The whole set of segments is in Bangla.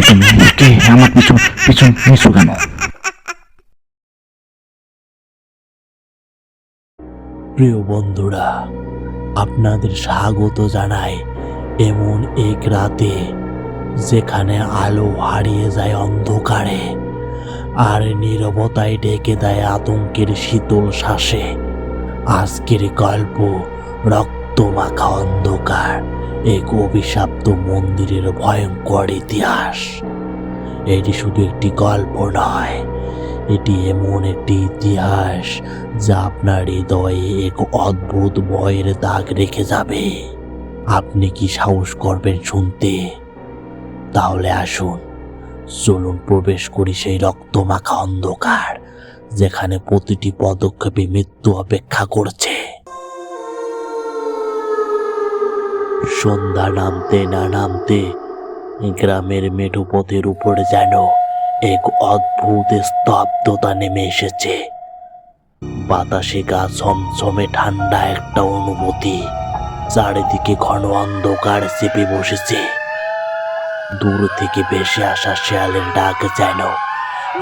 তুমি কে? আমার পিছন পিছন নিছো কেন? প্রিয় বন্ধুরা, আপনাদের স্বাগত জানাই এমন এক রাতে যেখানে আলো হারিয়ে যায় অন্ধকারে আর নীরবতায় ঢেকে দেয় আতঙ্কের শীতল শ্বাসে। আজকের গল্প রক্তমাখা অন্ধকার, এক অভিশপ্ত মন্দিরের ভয়ঙ্কর ইতিহাস। এটি শুধু একটি গল্প নয়, এটি এমন একটি ইতিহাস যা আপনার হৃদয়ে এক অদ্ভুত ভয়ের দাগ রেখে যাবে। আপনি কি সাহস করবেন শুনতে? তাহলে আসুন, চলুন প্রবেশ করি সেই রক্তমাখা অন্ধকার যেখানে প্রতিটি পদক্ষেপে মৃত্যু অপেক্ষা করছে। সন্ধ্যা নামতে না নামতে গ্রামের মেঠো পথের উপরে যেন এক অদ্ভুত স্তব্ধতা নেমে এসেছে। বাতাসে গা ছমছমে ঠান্ডা একটা অনুভূতি, চারিদিকে ঘন অন্ধকার চেপে বসেছে। দূর থেকে ভেসে আসা শেয়ালের ডাক যেন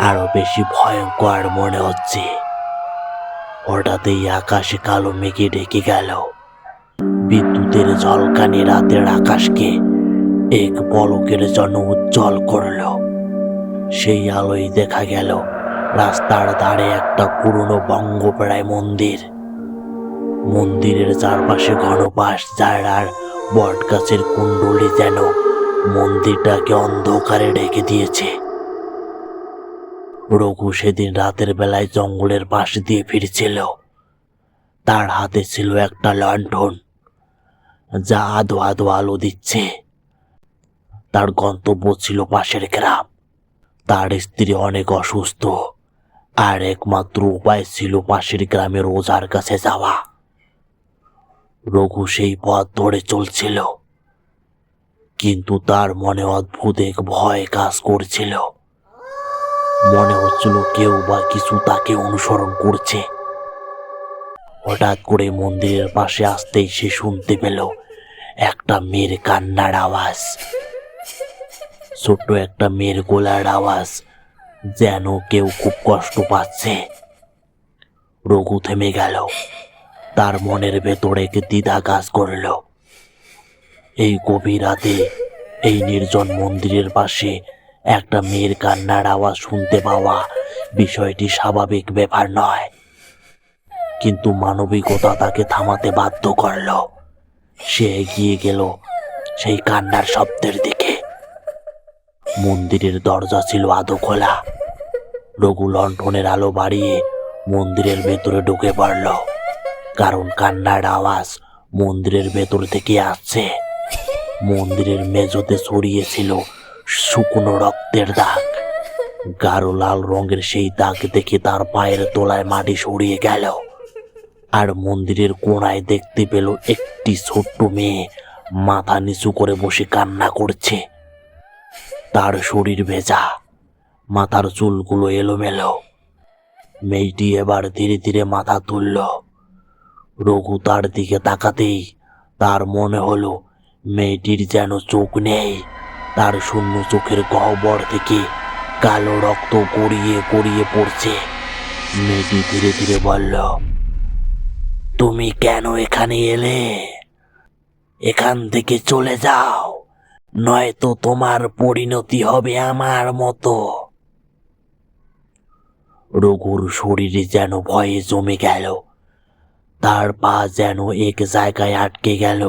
আরো বেশি ভয়ঙ্কর মনে হচ্ছে। হঠাৎই আকাশে কালো মেঘে ঢেকে গেল। বিদ্যুতের ঝলকানি রাতের আকাশকে এক পলকের জন্য উজ্জ্বল করল। সেই আলোয় দেখা গেল রাস্তার ধারে একটা পুরনো ভঙ্গপ্রায় মন্দির। মন্দিরের চারপাশে ঘন বাঁশ ঝাড় আর বট গাছের কুণ্ডলি যেন মন্দিরটাকে অন্ধকারে ঢেকে দিয়েছে। রঘু সেদিন রাতের বেলায় জঙ্গলের পাশ দিয়ে ফিরছিল। তার হাতে ছিল একটা লণ্ঠন যা আধো আধো আলো দিচ্ছে। তার গন্তব্য ছিল পাশের গ্রাম। তার স্ত্রী অনেক অসুস্থ আর একমাত্র উপায় ছিল পাশের গ্রামের ওঝার কাছে যাওয়া। রঘু সেই পথ ধরে চলছিল, কিন্তু তার মনে অদ্ভুত এক ভয় কাজ করছিল। মনে হচ্ছিল কেউ বা কিছু তাকে অনুসরণ করছে। হঠাৎ করে মন্দিরের পাশে আসতেই সে শুনতে পেল একটা মেয়ের কান্নার আওয়াজ, ছোট্ট একটা মেয়ের গলার আওয়াজ, যেন কেউ খুব কষ্ট পাচ্ছে। রঘু থেমে গেল। তার মনের ভেতরে এক দ্বিধা কাজ করল। এই গভীর রাতে এই নির্জন মন্দিরের পাশে একটা মেয়ের কান্নার আওয়াজ শুনতে পাওয়া বিষয়টি স্বাভাবিক ব্যাপার নয়, কিন্তু মানবিকতা তাকে থামাতে বাধ্য করল। সে এগিয়ে গেল সেই কান্নার শব্দের দিকে। মন্দিরের দরজা ছিল আধো খোলা। রঘু লণ্ঠনের আলো বাড়িয়ে মন্দিরের ভেতরে ঢুকে পড়ল, কারণ কান্নার আওয়াজ মন্দিরের ভেতর থেকে আসছে। মন্দিরের মেঝেতে ছড়িয়েছিল শুকনো রক্তের দাগ। গাঢ় লাল রঙের সেই দাগ দেখে তার পায়ের তলায় মাটি সরিয়ে গেল। আর মন্দিরের কোণায় দেখতে পেল একটি ছোট্ট মেয়ে মাথা নিচু করে বসে কান্না করছে। তার শরীর ভেজা, মাথার চুলগুলো এলোমেলো। মেয়েটি এবার ধীরে ধীরে মাথা তুলল। রঘু তার দিকে তাকাতেই তার মনে হলো মেয়েটির যেন চোখ নেই। তার শূন্য চোখের গহ্বর থেকে কালো রক্ত গড়িয়ে গড়িয়ে পড়ছে। মেয়েটি ধীরে ধীরে বলল, তুমি কেন এখানে এলে? এখান থেকে চলে যাও, নয়তো তোমার পরিণতি হবে আমার মতো। রঘুর শরীরে যেন ভয়ে জমে গেল। তার পা যেন এক জায়গায় আটকে গেল।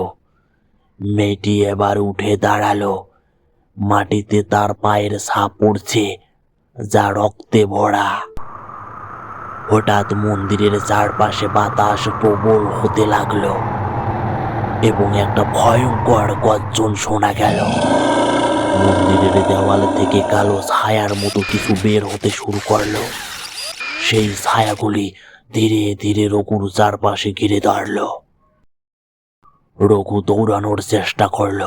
মেয়েটি এবার উঠে দাঁড়ালো। মাটিতে তার পায়ের ছাপ পড়ছে, যা রক্তে ভরা। হঠাৎ মন্দিরের চারপাশে বাতাস প্রবল হতে লাগলো এবং একটা ভয়ঙ্কর গর্জন শোনা গেল। মন্দিরের দেওয়াল থেকে কালো ছায়ার মতো কিছু বের হতে শুরু করলো। সেই ছায়াগুলি ধীরে ধীরে রঘুর চারপাশে ঘিরে ধরল। রঘু দৌড়ানোর চেষ্টা করল,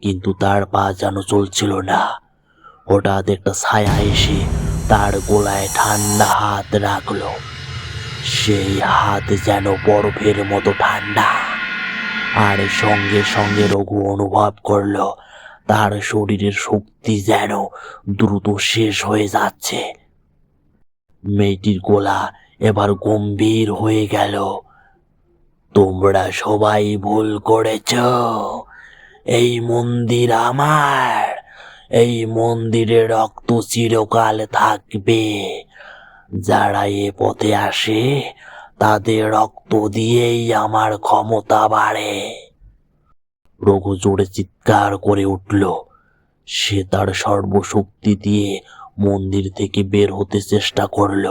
কিন্তু তার পা যেন চলছিল না। হঠাৎ একটা ছায়া এসে তার গলায় ঠান্ডা হাত রাখলো। সেই হাত যেন বরফের মতো ঠান্ডা। আর সঙ্গে সঙ্গে রঘু অনুভব করলো তার শরীরের শক্তি যেন দ্রুত শেষ হয়ে যাচ্ছে। মেয়েটির গলা এবার গম্ভীর হয়ে গেল। তোমরা সবাই ভুল করেছ। এই মন্দির আমার। এই মন্দিরে রক্ত চিরকাল থাকবে। যারা এ পথে আসে তাদের রক্ত দিয়েই আমার ক্ষমতা বাড়ে। রঘু জোরে চিৎকার করে উঠল। সে তার সর্বশক্তি দিয়ে মন্দির থেকে বের হতে চেষ্টা করল।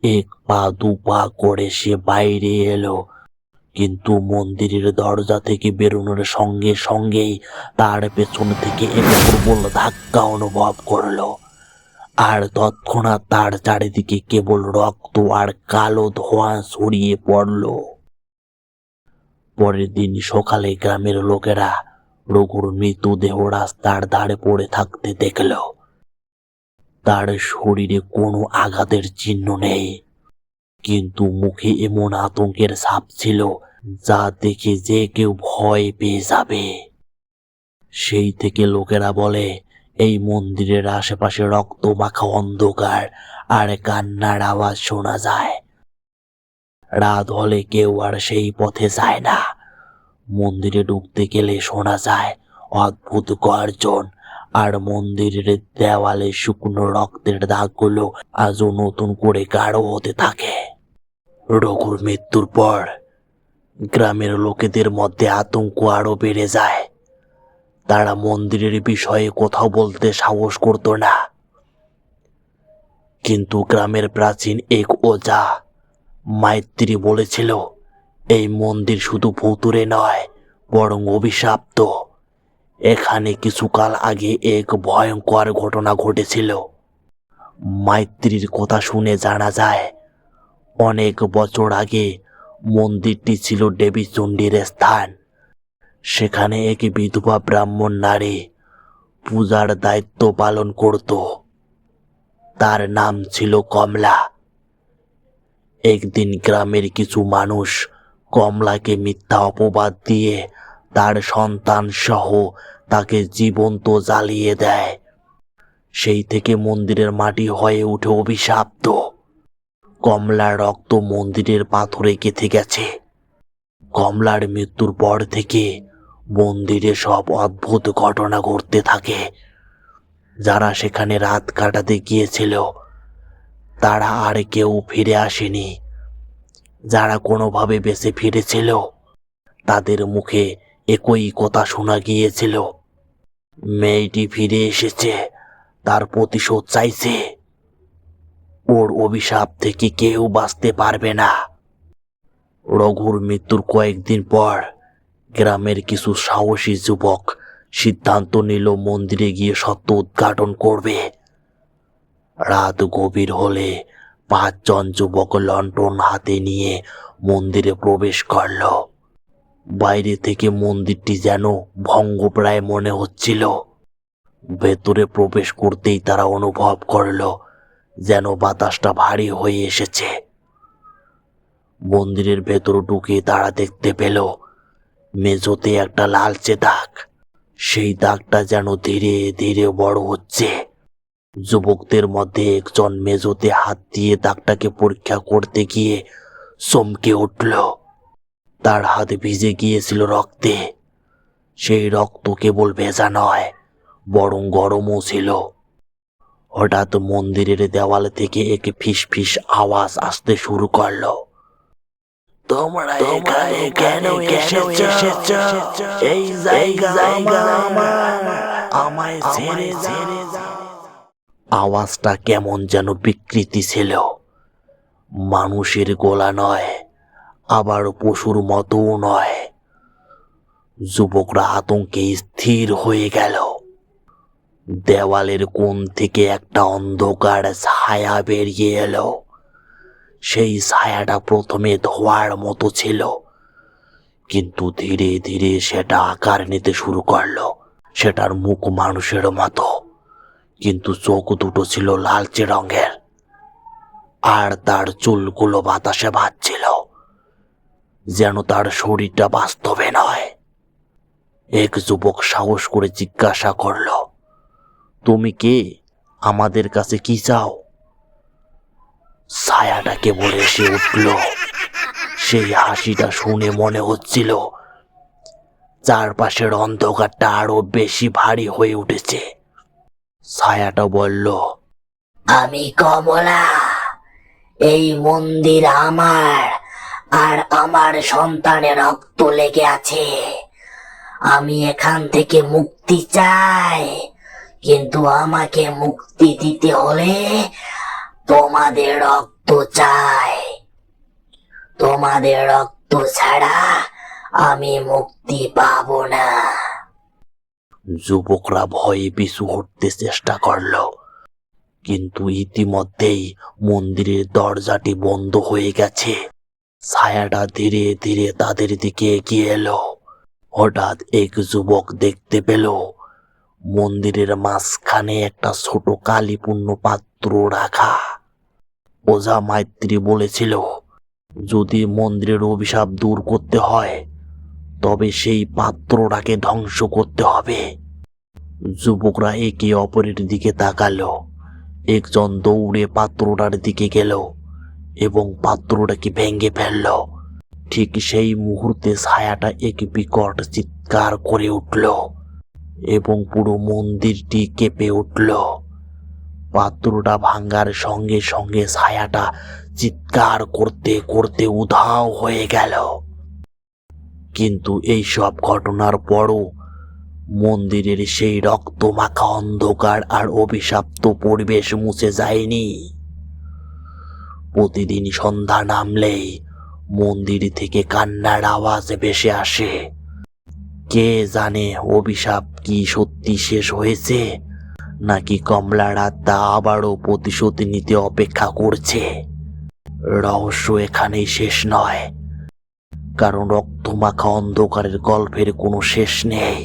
এক পা দু পা করে সে বাইরে এলো, কিন্তু মন্দিরের দরজা থেকে বেরোনোর সঙ্গে সঙ্গেই তার পেছন থেকে এক প্রবল ধাক্কা অনুভব করলো। আর তৎক্ষণাৎ তার চারিদিকে কেবল রক্ত আর কালো ধোঁয়া ছড়িয়ে পড়ল। পরের দিন সকালে গ্রামের লোকেরা রঘুর মৃতদেহ রাস্তার ধারে পড়ে থাকতে দেখল। তার শরীরে কোনো আঘাতের চিহ্ন নেই, কিন্তু মুখে এমন আতঙ্কের ছাপ ছিল যা দেখে যে কেউ ভয় পেয়ে যাবে। সেই থেকে লোকেরা বলে এই মন্দিরের আশেপাশে রক্ত মাখা অন্ধকার আর কান্নার আওয়াজ শোনা যায়। রাত হলে কেউ আর সেই পথে যায় না। মন্দিরে ঢুকতে গেলে শোনা যায় অদ্ভুত গর্জন, আর মন্দিরের দেওয়ালে শুকনো রক্তের দাগগুলো আজও নতুন করে গাঢ় হতে থাকে। রঘুর মৃত্যুর পর গ্রামের লোকেদের মধ্যে আতঙ্ক আরো বেড়ে যায়। তারা মন্দিরের বিষয়ে কোথাও বলতে সাহস করত না। কিন্তু গ্রামের প্রাচীন এক ওঝা মাইত্রী বলেছিল এই মন্দির শুধু ভুতুড়ে নয়, বরং অভিশাপ্ত। এখানে কিছুকাল আগে এক ভয়ঙ্কর ঘটনা ঘটেছিল। মাইত্রীর কথা শুনে জানা যায় অনেক বছর আগে মন্দিরটি ছিল দেবী চণ্ডীর স্থান। সেখানে এক বিধবা ব্রাহ্মণ নারী পূজার দায়িত্ব পালন করত। তার নাম ছিল কমলা। একদিন গ্রামের কিছু মানুষ কমলাকে মিথ্যা অপবাদ দিয়ে তার সন্তান সহ তাকে জীবন্ত জ্বালিয়ে দেয়। সেই থেকে মন্দিরের মাটি হয়ে ওঠে অভিশাপ্ত। কমলার রক্ত মন্দিরের পাথরে গেঁথে গেছে। কমলার মৃত্যুর পর থেকে মন্দিরে সব অদ্ভুত ঘটনা ঘটতে থাকে। যারা সেখানে রাত কাটাতে গিয়েছিল তারা আর কেউ ফিরে আসেনি। যারা কোনোভাবে বেঁচে ফিরেছিল তাদের মুখে একই কথা শোনা গিয়েছিল, মেয়েটি ফিরে এসেছে, তার প্রতিশোধ চাইছে, ওর অভিশাপ থেকে কেউ বাঁচতে পারবে না। রঘুর মৃত্যুর কয়েকদিন পর গ্রামের কিছু সাহসী যুবক সিদ্ধান্ত নিল মন্দিরে গিয়ে সত্য উদ্ঘাটন করবে। রাত গভীর হলে 5 জন যুবক লণ্ঠন হাতে নিয়ে মন্দিরে প্রবেশ করল। বাইরে থেকে মন্দিরটি যেন ভঙ্গপ্রায় মনে হচ্ছিল। ভেতরে প্রবেশ করতেই তারা অনুভব করল যেন বাতাসটা ভারী হয়ে এসেছে। মন্দিরের ভেতর ঢুকে তারা দেখতে পেল মেঝোতে একটা লালচে দাগ। সেই দাগটা যেন ধীরে ধীরে বড় হচ্ছে। যুবকদের মধ্যে একজন মেঝোতে হাত দিয়ে দাগটাকে পরীক্ষা করতে গিয়ে চমকে উঠল। তার হাত ভিজে গিয়েছিল রক্তে। সেই রক্ত কেবল ভেজা নয়, বরং গরমও ছিল। হঠাৎ মন্দিরের দেওয়াল থেকে এক ফিস ফিস আওয়াজ আসতে শুরু করলো। তোমরা এখানে কেন এসেছো? এই জায়গা আমার, আমায় ছেড়ে যাও। আওয়াজটা কেমন যেন বিকৃতি ছিল। মানুষের গলা নয়, আবার পশুর মতও নয়। যুবকরা আতঙ্কে স্থির হয়ে গেল। দেওয়ালের কোণ থেকে একটা অন্ধকার ছায়া বেরিয়ে এলো। সেই ছায়াটা প্রথমে ধোঁয়ার মতো ছিল, কিন্তু ধীরে ধীরে সেটা আকার নিতে শুরু করলো। সেটার মুখ মানুষের মতো, কিন্তু চোখ দুটো ছিল লালচে রঙের, আর তার চুলগুলো বাতাসে ভাসছিল, যেন তার শরীরটা বাস্তবে নয়। এক যুবক সাহস করে জিজ্ঞাসা করল, তুমি কে? আমাদের কাছে কি চাও? ছায়াটা কেবল এসে উঠল। সেই হাসিটা শুনে মনে হচ্ছিল চারপাশের অন্ধকারটা আরো বেশি ভারী হয়ে উঠেছে। ছায়াটা বলল, আমি কমলা। এই মন্দির আমার আর আমার সন্তানের রক্ত লেগে আছে। আমি এখান থেকে মুক্তি চাই, কিন্তু আমাকে মুক্তি দিতে হলে তোমাদের রক্ত চাই। তোমাদের রক্ত ছাড়া আমি মুক্তি পাবো না। যুবকরা ভয়ে পিছু হটতে চেষ্টা করল, কিন্তু ইতিমধ্যেই মন্দিরের দরজাটি বন্ধ হয়ে গেছে। ছায়াটা ধীরে ধীরে তাদের দিকে এগিয়ে এলো। হঠাৎ এক যুবক দেখতে পেল মন্দিরের মাঝখানে একটা ছোট কালীপূর্ণ পাত্র রাখা। ওঝা মাইত্রী বলেছিল, যদি মন্দিরের অভিশাপ দূর করতে হয় তবে সেই পাত্রটাকে ধ্বংস করতে হবে। যুবকরা একে অপরের দিকে তাকালো। একজন দৌড়ে পাত্রটার দিকে গেল এবং পাত্রটাকে ভেঙে ফেলল। ঠিক সেই মুহূর্তে ছায়াটা এক বিকট চিৎকার করে উঠল এবং পুরো মন্দিরটি কেঁপে উঠল। পাত্রটা ভাঙার সঙ্গে সঙ্গে ছায়াটা চিৎকার করতে করতে উধাও হয়ে গেল। কিন্তু এই সব ঘটনার পরও মন্দিরের সেই রক্তমাখা অন্ধকার আর অভিশপ্ত পরিবেশ মুছে যায়নি। প্রতিদিন সন্ধ্যা নামলেই মন্দির থেকে কান্নার আওয়াজ ভেসে আসে। কে জানে অভিশাপ কি সত্যি শেষ হয়েছে, নাকি কমলার আত্মা আবারও প্রতিশোধ নিতে অপেক্ষা করছে। রহস্য এখানেই শেষ নয়, কারণ রক্তমাখা অন্ধকারের গল্পের কোনো শেষ নেই।